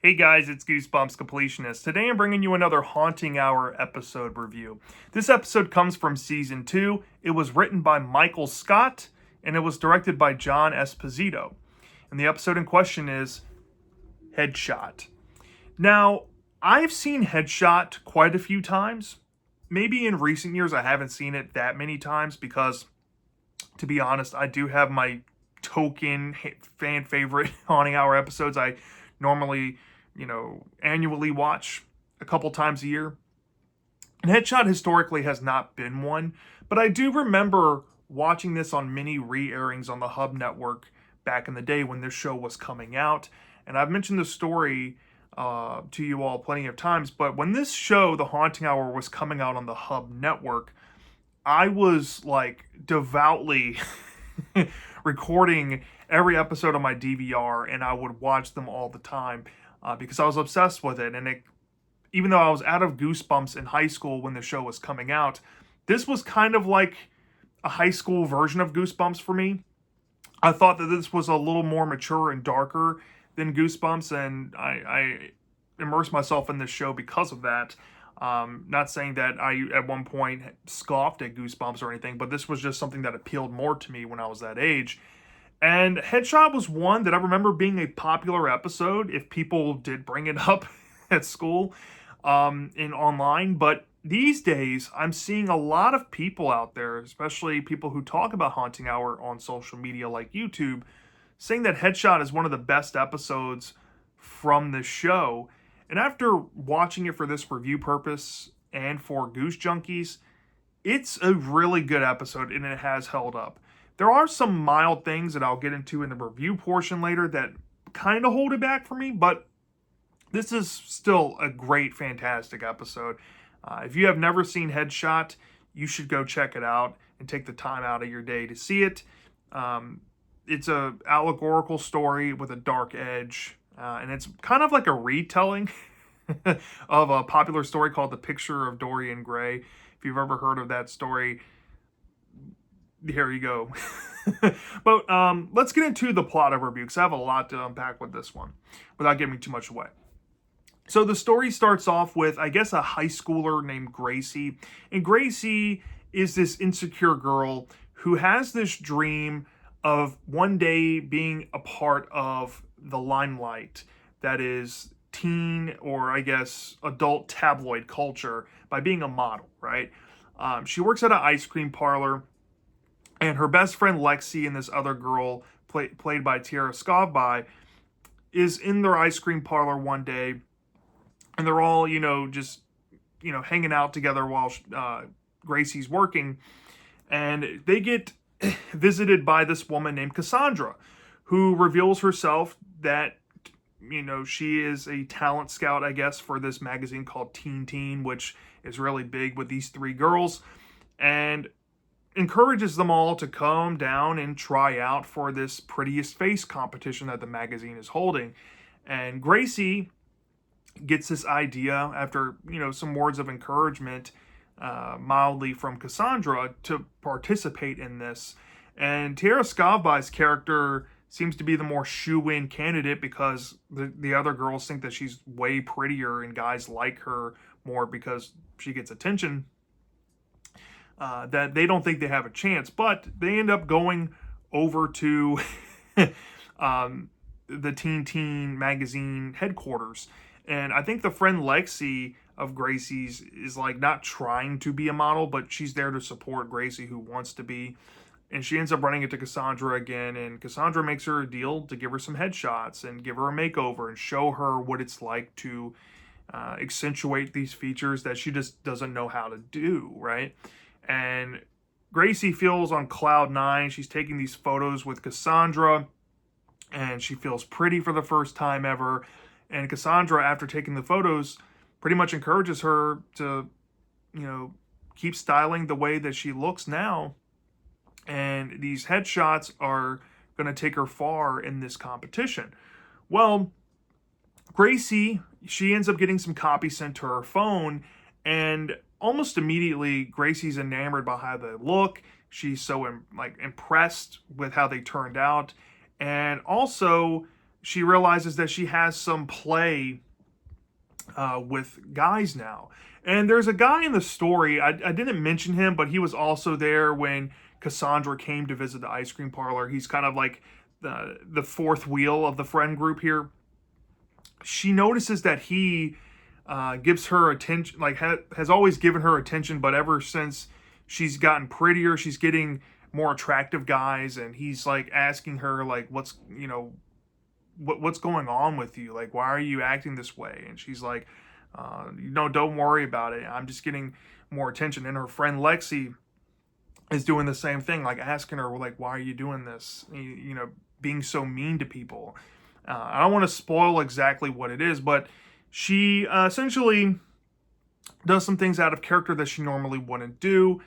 Hey guys, it's Goosebumps Completionist. Today I'm bringing you another Haunting Hour episode review. This episode comes from Season 2. It was written by Michael Scott, and it was directed by John Esposito. And the episode in question is Headshot. Now, I've seen Headshot quite a few times. Maybe in recent years I haven't seen it that many times because, to be honest, I do have my token fan favorite Haunting Hour episodes I normally annually watch a couple times a year. And Headshot historically has not been one, but I do remember watching this on many re-airings on the Hub Network back in the day when this show was coming out. And I've mentioned the story to you all plenty of times, but when this show, The Haunting Hour, was coming out on the Hub Network, I was like devoutly recording every episode on my DVR, and I would watch them all the time. Because I was obsessed with it. And even though I was out of Goosebumps in high school when the show was coming out, this was kind of like a high school version of Goosebumps for me. I thought that this was a little more mature and darker than Goosebumps, and I immersed myself in this show because of that. Not saying that I, at one point, scoffed at Goosebumps or anything, but this was just something that appealed more to me when I was that age. And Headshot was one that I remember being a popular episode if people did bring it up at school and online. But these days, I'm seeing a lot of people out there, especially people who talk about Haunting Hour on social media like YouTube, saying that Headshot is one of the best episodes from this show. And after watching it for this review purpose and for Goose Junkies, it's a really good episode and it has held up. There are some mild things that I'll get into in the review portion later that kind of hold it back for me, but this is still a great, fantastic episode. If you have never seen Headshot, you should go check it out and take the time out of your day to see it. It's a allegorical story with a dark edge, and it's kind of like a retelling of a popular story called The Picture of Dorian Gray. If you've ever heard of that story, here you go. But let's get into the plot overview because I have a lot to unpack with this one without giving too much away. So the story starts off with, I guess, a high schooler named Gracie. And Gracie is this insecure girl who has this dream of one day being a part of the limelight that is teen or, I guess, adult tabloid culture by being a model, right? She works at an ice cream parlor. And her best friend Lexi and this other girl, played by Tiara Skovby, is in their ice cream parlor one day. And they're all, just, hanging out together while Gracie's working. And they get visited by this woman named Cassandra, who reveals herself that, she is a talent scout, I guess, for this magazine called Teen Teen, which is really big with these three girls. And encourages them all to come down and try out for this prettiest face competition that the magazine is holding. And Gracie gets this idea after, some words of encouragement, mildly from Cassandra, to participate in this. And Tiara Skovby's character seems to be the more shoe-in candidate because the other girls think that she's way prettier and guys like her more because she gets attention. That they don't think they have a chance, but they end up going over to the Teen magazine headquarters. And I think the friend Lexi of Gracie's is like not trying to be a model, but she's there to support Gracie, who wants to be. And she ends up running into Cassandra again, and Cassandra makes her a deal to give her some headshots and give her a makeover and show her what it's like to accentuate these features that she just doesn't know how to do, right? And Gracie feels on cloud nine. She's taking these photos with Cassandra, and she feels pretty for the first time ever. And Cassandra, after taking the photos, pretty much encourages her to, keep styling the way that she looks now. And these headshots are going to take her far in this competition. Well, Gracie, she ends up getting some copies sent to her phone, and almost immediately, Gracie's enamored by how they look. She's so impressed with how they turned out. And also, she realizes that she has some play with guys now. And there's a guy in the story, I didn't mention him, but he was also there when Cassandra came to visit the ice cream parlor. He's kind of like the fourth wheel of the friend group here. She notices that he gives her attention, like has always given her attention, but ever since she's gotten prettier, she's getting more attractive guys, and he's like asking her like, what's going on with you? Like, why are you acting this way? And she's like, don't worry about it. I'm just getting more attention. And her friend Lexi is doing the same thing, like asking her, like, why are you doing this? Being so mean to people. I don't want to spoil exactly what it is, but she essentially does some things out of character that she normally wouldn't do.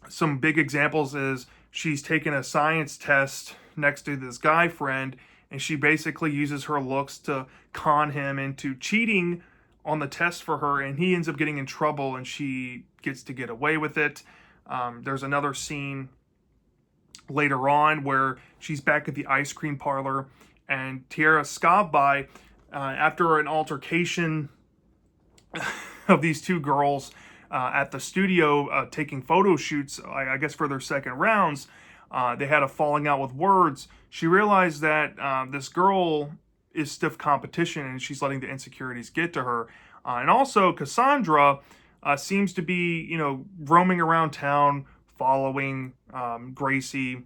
Some big examples is she's taken a science test next to this guy friend, and she basically uses her looks to con him into cheating on the test for her, and he ends up getting in trouble, and she gets to get away with it. There's another scene later on where she's back at the ice cream parlor, and Tiara Skavby, after an altercation of these two girls at the studio taking photo shoots, I guess for their second rounds, they had a falling out with words. She realized that this girl is stiff competition, and she's letting the insecurities get to her. And also, Cassandra seems to be, roaming around town, following Gracie,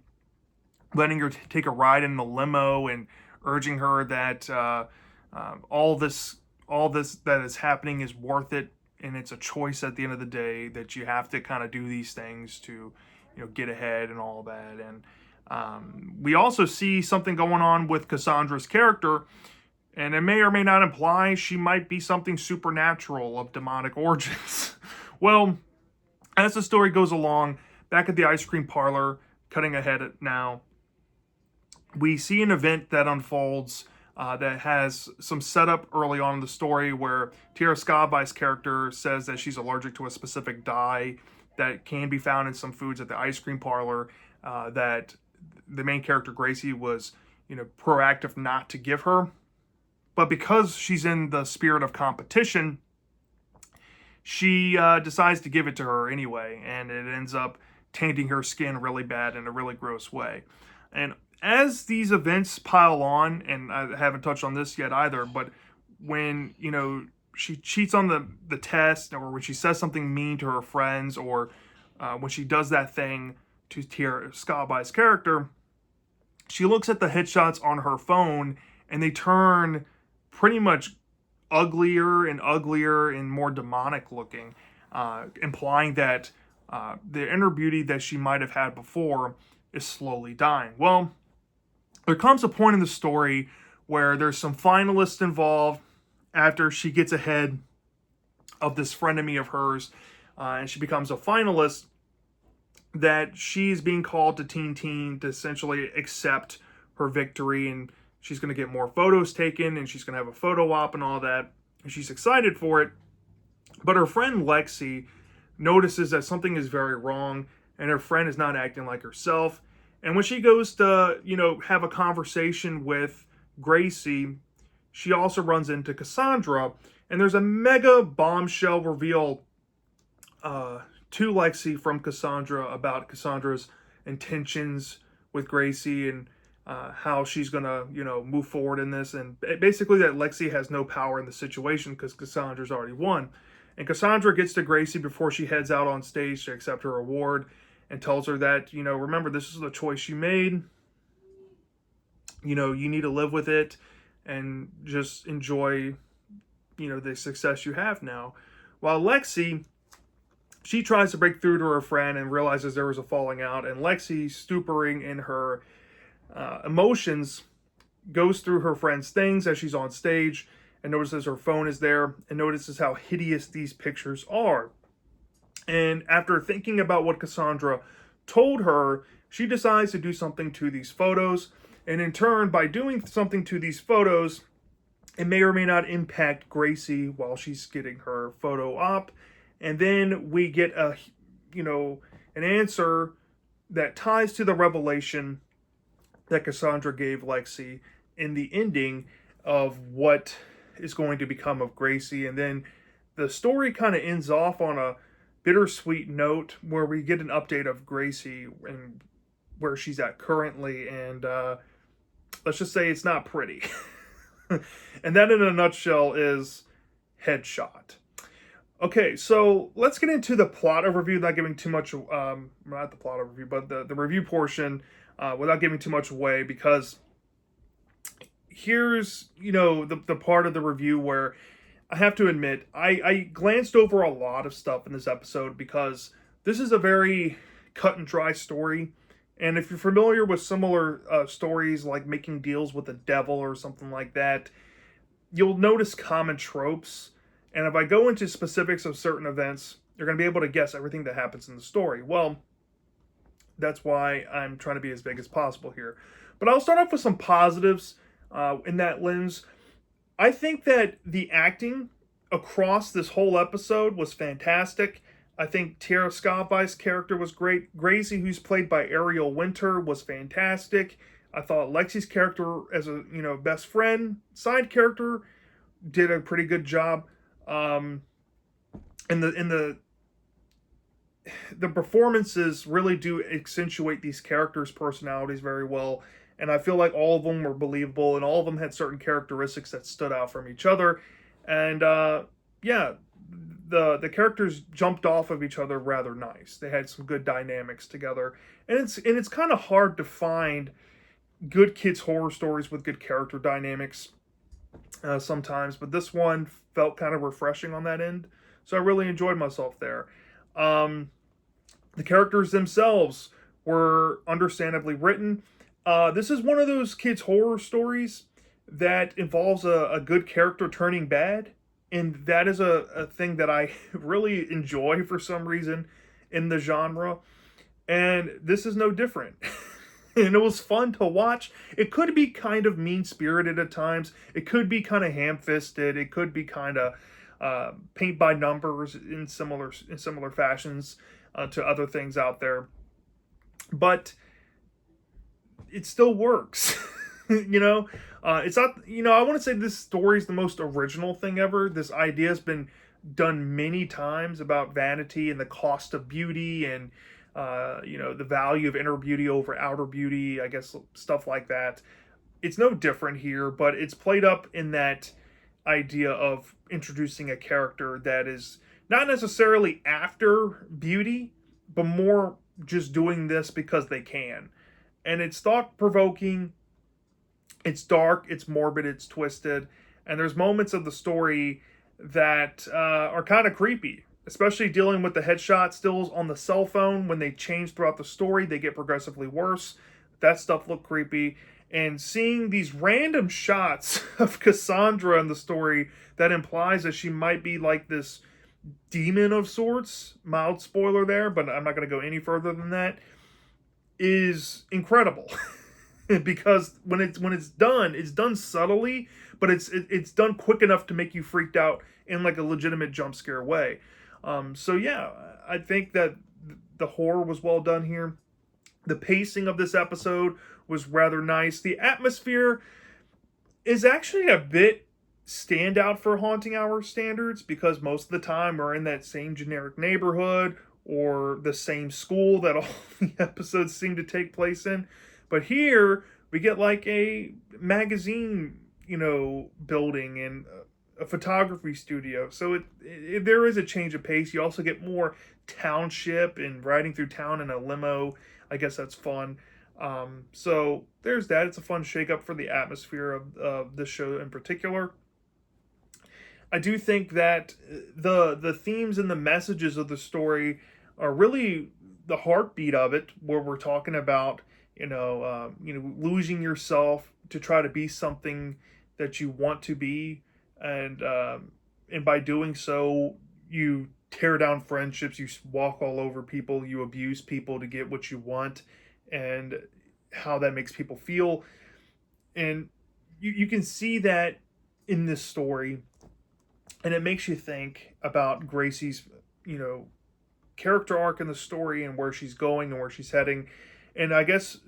letting her take a ride in the limo, and urging her that all this that is happening is worth it, and it's a choice at the end of the day, that you have to kind of do these things to get ahead and all that. And we also see something going on with Cassandra's character, and it may or may not imply she might be something supernatural of demonic origins. Well, as the story goes along, back at the ice cream parlor, cutting ahead now, we see an event that unfolds that has some setup early on in the story, where Tiara Skavby's character says that she's allergic to a specific dye that can be found in some foods at the ice cream parlor, that the main character Gracie was proactive not to give her. But because she's in the spirit of competition, she decides to give it to her anyway, and it ends up tainting her skin really bad in a really gross way. And as these events pile on, and I haven't touched on this yet either, but when, she cheats on the test, or when she says something mean to her friends, or when she does that thing to Tiara Skavby's character, she looks at the headshots on her phone, and they turn pretty much uglier and uglier and more demonic looking, implying that the inner beauty that she might have had before is slowly dying. Well, there comes a point in the story where there's some finalists involved after she gets ahead of this frenemy of hers, and she becomes a finalist, that she's being called to Teen Teen to essentially accept her victory, and she's going to get more photos taken, and she's going to have a photo op and all that, and she's excited for it. But her friend Lexi notices that something is very wrong, and her friend is not acting like herself. And when she goes to, have a conversation with Gracie, she also runs into Cassandra, and there's a mega bombshell reveal to Lexi from Cassandra about Cassandra's intentions with Gracie, and how she's gonna, move forward in this, and basically that Lexi has no power in the situation because Cassandra's already won. And Cassandra gets to Gracie before she heads out on stage to accept her award, and tells her that, remember, this is the choice you made. You need to live with it and just enjoy, the success you have now. While Lexi, she tries to break through to her friend and realizes there was a falling out, and Lexi, stupering in her emotions, goes through her friend's things as she's on stage, and notices her phone is there, and notices how hideous these pictures are. And after thinking about what Cassandra told her, she decides to do something to these photos. And in turn, by doing something to these photos, it may or may not impact Gracie while she's getting her photo op. And then we get an answer that ties to the revelation that Cassandra gave Lexi in the ending of what is going to become of Gracie. And then the story kind of ends off on a bittersweet note where we get an update of Gracie and where she's at currently. And let's just say it's not pretty. And that, in a nutshell, is Headshot. Okay, so let's get into the plot overview, not giving too much, not the plot overview, but the review portion, without giving too much away, because here's, the part of the review where I have to admit, I glanced over a lot of stuff in this episode because this is a very cut and dry story. And if you're familiar with similar stories like Making Deals with the Devil or something like that, you'll notice common tropes. And if I go into specifics of certain events, you're going to be able to guess everything that happens in the story. Well, that's why I'm trying to be as big as possible here. But I'll start off with some positives in that lens. I think that the acting across this whole episode was fantastic. I think Tara Scavai's character was great. Gracie, who's played by Ariel Winter, was fantastic. I thought Lexi's character as a best friend, side character, did a pretty good job. And the performances really do accentuate these characters' personalities very well. And I feel like all of them were believable, and all of them had certain characteristics that stood out from each other. And the characters jumped off of each other rather nice. They had some good dynamics together, and it's kind of hard to find good kids horror stories with good character dynamics sometimes. But this one felt kind of refreshing on that end, so I really enjoyed myself there. The characters themselves were understandably written. This is one of those kids horror stories that involves a good character turning bad. And that is a thing that I really enjoy for some reason in the genre. And this is no different. And it was fun to watch. It could be kind of mean-spirited at times. It could be kind of ham-fisted. It could be kind of paint by numbers in similar fashions to other things out there. But it still works. It's not, I want to say this story is the most original thing ever. This idea has been done many times about vanity and the cost of beauty and, the value of inner beauty over outer beauty, I guess, stuff like that. It's no different here, but it's played up in that idea of introducing a character that is not necessarily after beauty, but more just doing this because they can. And it's thought-provoking. It's dark, it's morbid, it's twisted, and there's moments of the story that are kind of creepy, especially dealing with the headshot stills on the cell phone. When they change throughout the story, they get progressively worse. That stuff looked creepy. And seeing these random shots of Cassandra in the story that implies that she might be like this demon of sorts, mild spoiler there, but I'm not going to go any further than that, is incredible. Because when it's done subtly, but it's done quick enough to make you freaked out in like a legitimate jump scare way. So yeah, I think that the horror was well done here. The pacing of this episode was rather nice. The atmosphere is actually a bit standout for Haunting Hour standards because most of the time we're in that same generic neighborhood or the same school that all the episodes seem to take place in. But here, we get like a magazine, building and a photography studio. So there is a change of pace. You also get more township and riding through town in a limo. I guess that's fun. So there's that. It's a fun shakeup for the atmosphere of this show in particular. I do think that the themes and the messages of the story are really the heartbeat of it, where we're talking about losing yourself to try to be something that you want to be, and by doing so, you tear down friendships, you walk all over people, you abuse people to get what you want, and how that makes people feel. And you can see that in this story, and it makes you think about Gracie's, character arc in the story and where she's going and where she's heading. And I guess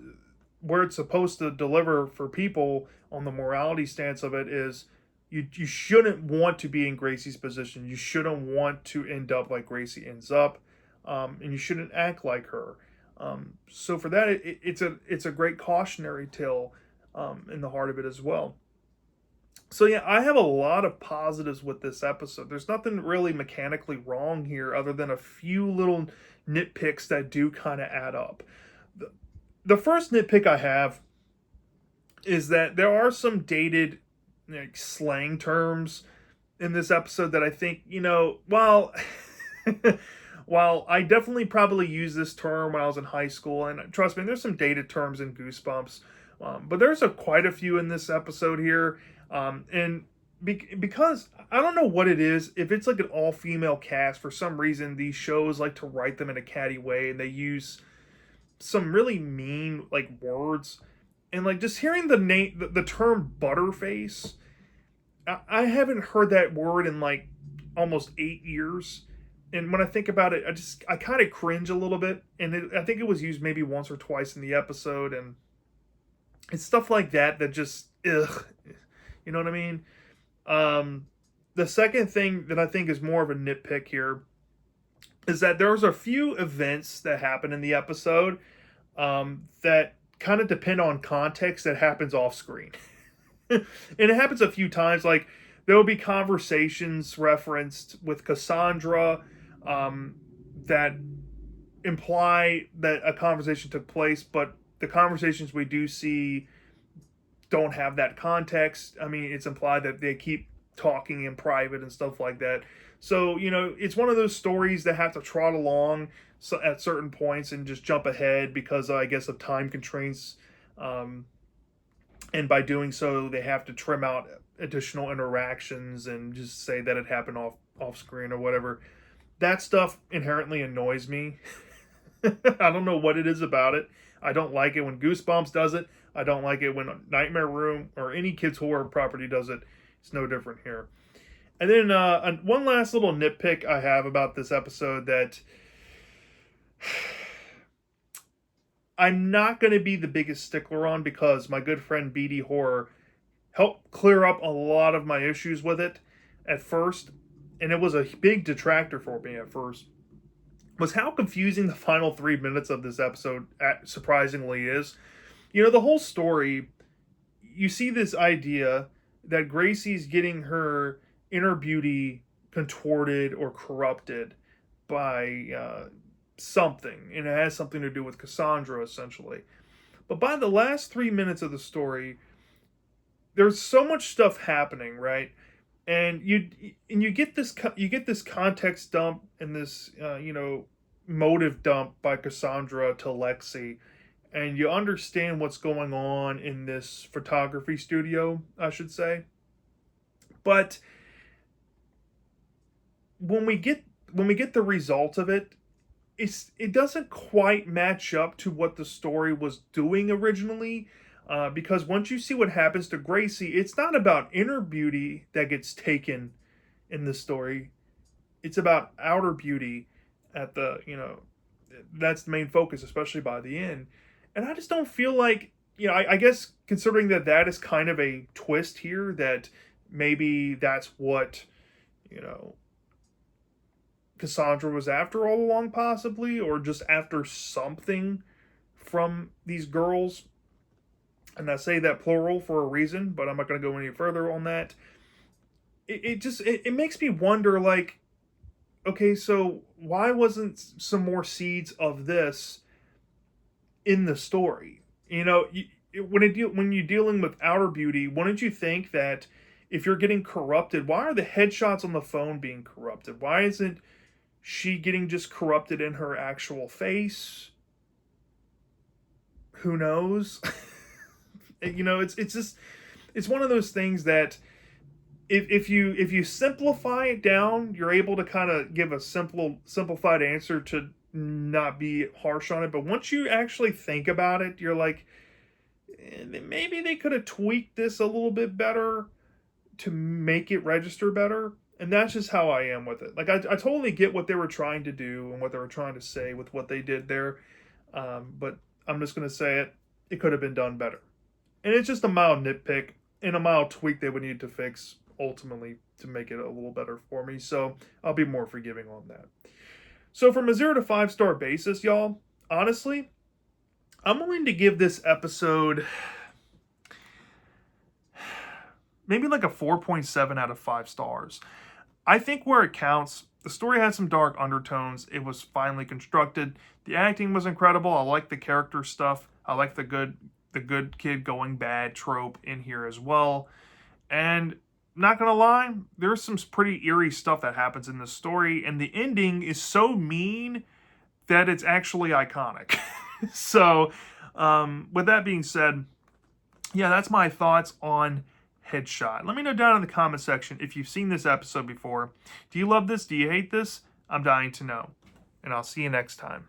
where it's supposed to deliver for people on the morality stance of it is you shouldn't want to be in Gracie's position. You shouldn't want to end up like Gracie ends up, and you shouldn't act like her. So for that, it's a great cautionary tale in the heart of it as well. So yeah, I have a lot of positives with this episode. There's nothing really mechanically wrong here, other than a few little nitpicks that do kind of add up. The first nitpick I have is that there are some dated like slang terms in this episode that I think, while while I definitely probably used this term when I was in high school, and trust me, there's some dated terms in Goosebumps, but there's quite a few in this episode here, and because I don't know what it is, if it's like an all-female cast, for some reason these shows like to write them in a catty way, and they use some really mean like words, and like just hearing the term butterface, I haven't heard that word in like almost 8 years. And when I think about it, I kind of cringe a little bit. And I think it was used maybe once or twice in the episode, and it's stuff like that that just ugh, you know what I mean? The second thing that I think is more of a nitpick here is that there's a few events that happen in the episode that kind of depend on context that happens off screen. And it happens a few times. Like, there will be conversations referenced with Cassandra that imply that a conversation took place, but the conversations we do see don't have that context. I mean, it's implied that they keep talking in private and stuff like that. So, it's one of those stories that have to trot along at certain points and just jump ahead because, I guess, of time constraints. And by doing so, they have to trim out additional interactions and just say that it happened off screen or whatever. That stuff inherently annoys me. I don't know what it is about it. I don't like it when Goosebumps does it. I don't like it when Nightmare Room or any kids' horror property does it. It's no different here. And then one last little nitpick I have about this episode that I'm not going to be the biggest stickler on, because my good friend BD Horror helped clear up a lot of my issues with it at first, and it was a big detractor for me at first, was how confusing the final 3 minutes of this episode surprisingly is. The whole story, you see this idea that Gracie's getting her inner beauty contorted or corrupted by something, and it has something to do with Cassandra, essentially. But by the last 3 minutes of the story, there's so much stuff happening, right? And you get this context dump and this motive dump by Cassandra to Lexi, and you understand what's going on in this photography studio, I should say. But when we get the result of it, it doesn't quite match up to what the story was doing originally. Because once you see what happens to Gracie, it's not about inner beauty that gets taken in the story. It's about outer beauty that's the main focus, especially by the end. And I just don't feel like, I guess considering that is kind of a twist here, that maybe that's what, Cassandra was after all along, possibly, or just after something from these girls. And I say that plural for a reason, but I'm not going to go any further on that. It makes me wonder, like, okay, so why wasn't some more seeds of this in the story? When you're dealing with outer beauty, wouldn't you think that if you're getting corrupted, why are the headshots on the phone being corrupted? Why isn't she getting just corrupted in her actual face? Who knows? It's one of those things that if you simplify it down, you're able to kind of give a simplified answer to not be harsh on it. But once you actually think about it, you're like, maybe they could have tweaked this a little bit better to make it register better. And that's just how I am with it. Like, I totally get what they were trying to do and what they were trying to say with what they did there. But I'm just going to say it. it could have been done better. And it's just a mild nitpick and a mild tweak they would need to fix ultimately to make it a little better for me. So I'll be more forgiving on that. So from a 0 to 5-star basis, y'all, honestly, I'm willing to give this episode maybe like a 4.7 out of 5 stars. I think where it counts, the story had some dark undertones. It was finely constructed. The acting was incredible. I like the character stuff. I like the good kid going bad trope in here as well. And not gonna lie, there's some pretty eerie stuff that happens in this story, and the ending is so mean that it's actually iconic. So, with that being said, yeah, that's my thoughts on Headshot. Let me know down in the comment section if you've seen this episode before. Do you love this? Do you hate this? I'm dying to know. And I'll see you next time.